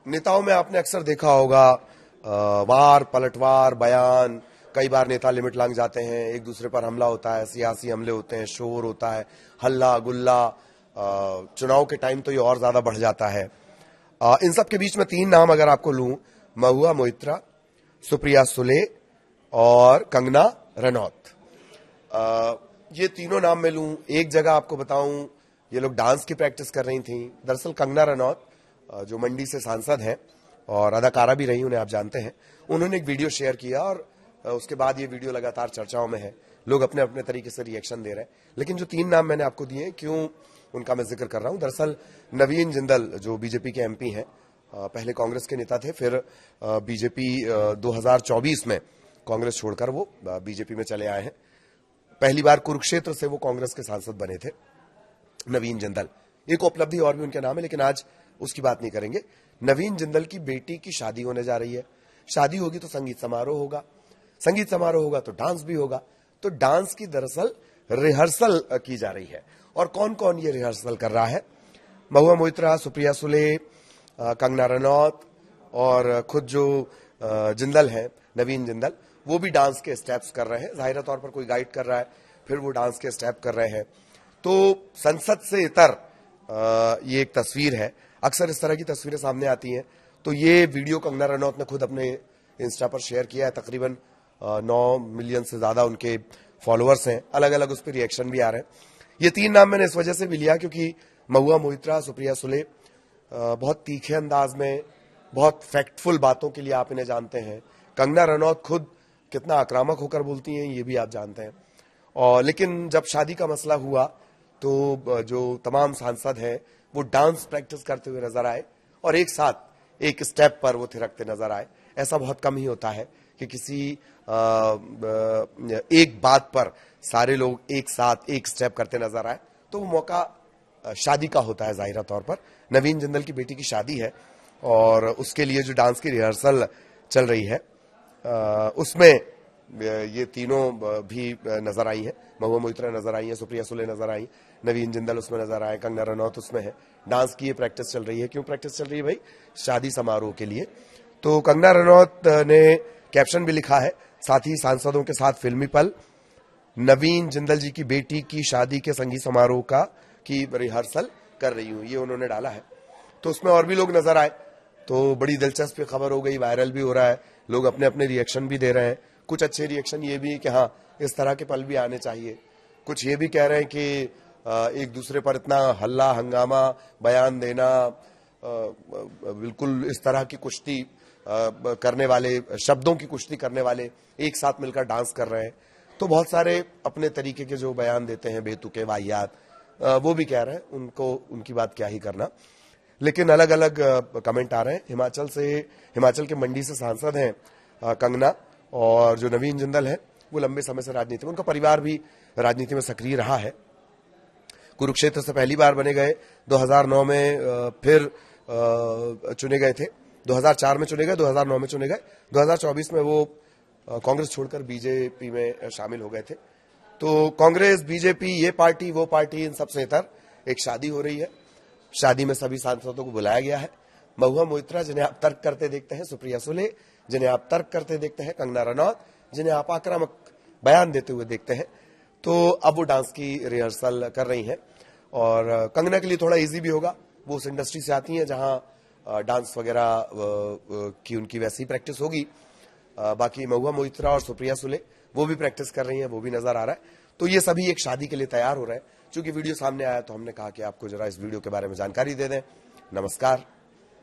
नेताओं में आपने अक्सर देखा होगा वार पलटवार बयान, कई बार नेता लिमिट लांघ जाते हैं, एक दूसरे पर हमला होता है, सियासी हमले होते हैं, शोर होता है, हल्ला गुल्ला। चुनाव के टाइम तो ये और ज्यादा बढ़ जाता है। इन सब के बीच में तीन नाम अगर आपको लूं, महुआ मोइत्रा, सुप्रिया सुले और कंगना रनौत, ये तीनों नाम मैं लूं, एक जगह आपको बताऊं, ये लोग डांस की प्रैक्टिस कर रही थी। दरअसल कंगना रनौत जो मंडी से सांसद हैं और अदाकारा भी रही, उन्हें आप जानते हैं, उन्होंने एक वीडियो शेयर किया और उसके बाद ये वीडियो लगातार चर्चाओं में है। लोग अपने अपने तरीके से रिएक्शन दे रहे हैं। लेकिन जो तीन नाम मैंने आपको दिए, क्यों उनका मैं जिक्र कर रहा हूं, दरअसल नवीन जिंदल जो बीजेपी के एमपी हैं, पहले कांग्रेस के नेता थे, फिर बीजेपी 2024 में कांग्रेस छोड़कर वो बीजेपी में चले आए हैं। पहली बार कुरुक्षेत्र से वो कांग्रेस के सांसद बने थे नवीन जिंदल। एक उपलब्धि और भी उनके नाम है, लेकिन आज उसकी बात नहीं करेंगे। नवीन जिंदल की बेटी की शादी होने जा रही है। शादी होगी तो संगीत समारोह होगा, संगीत समारोह होगा तो डांस भी होगा। तो डांस की दरअसल रिहर्सल की जा रही है। और कौन कौन ये रिहर्सल कर रहा है? महुआ मोइत्रा, सुप्रिया सुले, कंगना रनौत और खुद जो जिंदल है नवीन जिंदल, वो भी डांस के स्टेप्स कर रहे हैं। जाहिर तौर पर कोई गाइड कर रहा है, फिर वो डांस के स्टेप कर रहे हैं। तो संसद से इतर ये एक तस्वीर है। अक्सर इस तरह की तस्वीरें सामने आती हैं। तो ये वीडियो कंगना रनौत ने खुद अपने इंस्टा पर शेयर किया है। तकरीबन 9 मिलियन से ज्यादा उनके फॉलोअर्स हैं। अलग अलग उस पर रिएक्शन भी आ रहे हैं। ये तीन नाम मैंने इस वजह से भी लिया क्योंकि महुआ मोइत्रा, सुप्रिया सुले बहुत तीखे अंदाज में, बहुत फैक्टफुल बातों के लिए आप इन्हें जानते हैं। कंगना रनौत खुद कितना आक्रामक होकर बोलती हैं, ये भी आप जानते हैं। और लेकिन जब शादी का मसला हुआ तो जो तमाम सांसद हैं वो डांस प्रैक्टिस करते हुए नजर आए और एक साथ एक स्टेप पर वो थिरकते नजर आए। ऐसा बहुत कम ही होता है कि किसी एक बात पर सारे लोग एक साथ एक स्टेप करते नजर आए। तो वो मौका शादी का होता है। जाहिर तौर पर नवीन जिंदल की बेटी की शादी है और उसके लिए जो डांस की रिहर्सल चल रही है उसमें ये तीनों भी नजर आई हैं। महुआ मोइत्रा नजर आई है, सुप्रिया सुले नजर आई, नवीन जिंदल उसमें नजर आए, कंगना रनौत उसमें है। डांस की ये प्रैक्टिस चल रही है। क्यों प्रैक्टिस चल रही है भाई? शादी समारोह के लिए। तो कंगना रनौत ने कैप्शन भी लिखा है, साथ ही सांसदों के साथ फिल्मी पल, नवीन जिंदल जी की बेटी की शादी के संगीत समारोह की रिहर्सल कर रही हूं, ये उन्होंने डाला है। तो उसमें और भी लोग नजर आए तो बड़ी दिलचस्प खबर हो गई, वायरल भी हो रहा है, लोग अपने अपने रिएक्शन भी दे रहे हैं। कुछ अच्छे रिएक्शन ये भी है कि हाँ, इस तरह के पल भी आने चाहिए। कुछ ये भी कह रहे हैं कि एक दूसरे पर इतना हल्ला हंगामा, बयान देना, बिल्कुल इस तरह की कुश्ती करने वाले, शब्दों की कुश्ती करने वाले एक साथ मिलकर डांस कर रहे हैं। तो बहुत सारे अपने तरीके के जो बयान देते हैं, बेतुके वाहियात, वो भी कह रहे हैं, उनको उनकी बात क्या ही करना। लेकिन अलग अलग कमेंट आ रहे हैं। हिमाचल के मंडी से सांसद हैं कंगना, और जो नवीन जिंदल है वो लंबे समय से राजनीति में, उनका परिवार भी राजनीति में सक्रिय रहा है। कुरुक्षेत्र से पहली बार बने गए, 2009 में फिर चुने गए थे, 2004 में चुने गए, 2009 में चुने गए, 2024 में वो कांग्रेस छोड़कर बीजेपी में शामिल हो गए थे। तो कांग्रेस, बीजेपी, ये पार्टी वो पार्टी, इन सबसे इतर एक शादी हो रही है। शादी में सभी सांसदों को बुलाया गया है। महुआ मोइत्रा जिन्हें आप तर्क करते देखते हैं, सुप्रिया सुले जिन्हें आप तर्क करते देखते हैं, कंगना रनौत जिन्हें आप आक्रामक बयान देते हुए देखते हैं, तो अब वो डांस की रिहर्सल कर रही हैं। और कंगना के लिए थोड़ा इजी भी होगा, वो उस इंडस्ट्री से आती हैं जहां डांस वगैरह की उनकी वैसी प्रैक्टिस होगी। बाकी महुआ मोइत्रा और सुप्रिया सुले वो भी प्रैक्टिस कर रही हैं, वो भी नजर आ रहा है। तो ये सभी एक शादी के लिए तैयार हो रहे हैं। चूंकि वीडियो सामने आया तो हमने कहा कि आपको जरा इस वीडियो के बारे में जानकारी दे दें। नमस्कार।